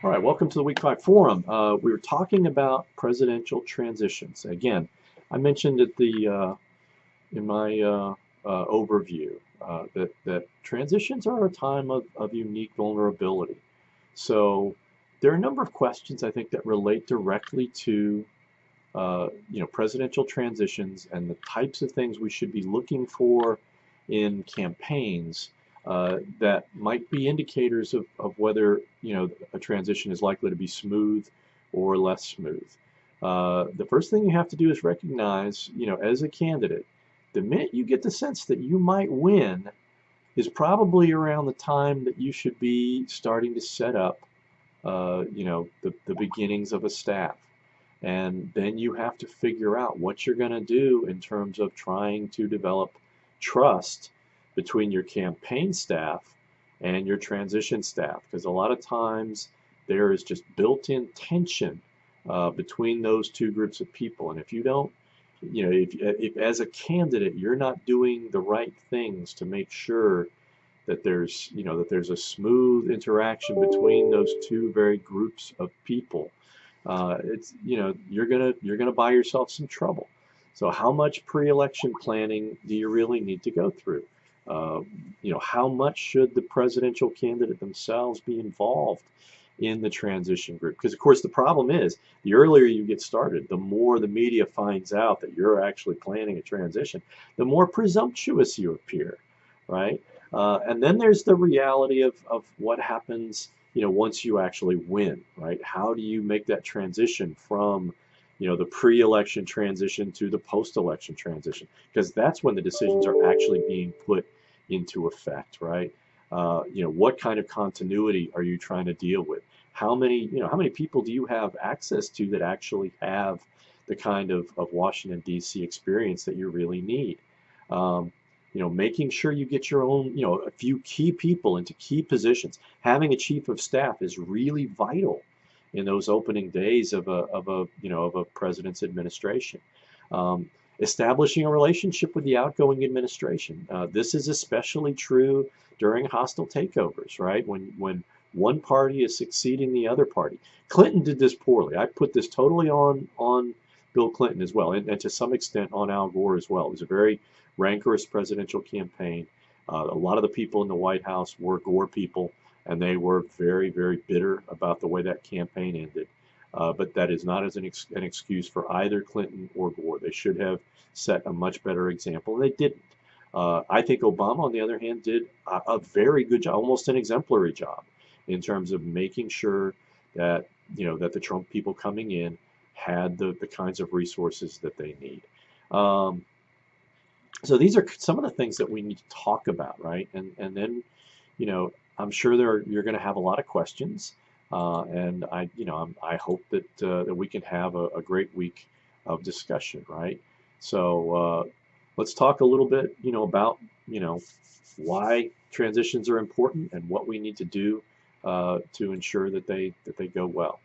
All right, welcome to the Week 5 Forum. We were talking about presidential transitions. Again, I mentioned at in my overview that transitions are a time of unique vulnerability. So there are a number of questions I think that relate directly to presidential transitions and the types of things we should be looking for in campaigns that might be indicators of whether a transition is likely to be smooth or less smooth. The first thing you have to do is recognize, as a candidate, the minute you get the sense that you might win is probably around the time that you should be starting to set up, the beginnings of a staff. And then you have to figure out what you're going to do in terms of trying to develop trust between your campaign staff and your transition staff. Because a lot of times there is just built-in tension between those two groups of people. And if you don't, if as a candidate you're not doing the right things to make sure that there's a smooth interaction between those two very groups of people, it's you're gonna buy yourself some trouble. So how much pre-election planning do you really need to go through? How much should the presidential candidate themselves be involved in the transition group? Because of course the problem is the earlier you get started, the more the media finds out that you're actually planning a transition, the more presumptuous you appear, right? And then there's the reality of what happens, once you actually win, right? How do you make that transition from, the pre-election transition to the post-election transition? Because that's when the decisions are actually being put into effect, right? What kind of continuity are you trying to deal with? How many people do you have access to that actually have the kind of Washington, D.C. experience that you really need? Um, making sure you get your own, a few key people into key positions. Having a chief of staff is really vital in those opening days of a president's administration. Establishing a relationship with the outgoing administration. This is especially true during hostile takeovers, right? When one party is succeeding the other party. Clinton did this poorly. I put this totally on Bill Clinton as well, and to some extent on Al Gore as well. It was a very rancorous presidential campaign. A lot of the people in the White House were Gore people, and they were very, very bitter about the way that campaign ended. But that is not as an excuse for either Clinton or Gore. They should have set a much better example. They didn't. I think Obama, on the other hand, did a very good job, almost an exemplary job, in terms of making sure that that the Trump people coming in had the kinds of resources that they need. So these are some of the things that we need to talk about, right? And then, I'm sure you're going to have a lot of questions, and I hope that we can have a great week of discussion, right? So let's talk a little bit, about why transitions are important and what we need to do to ensure that they go well.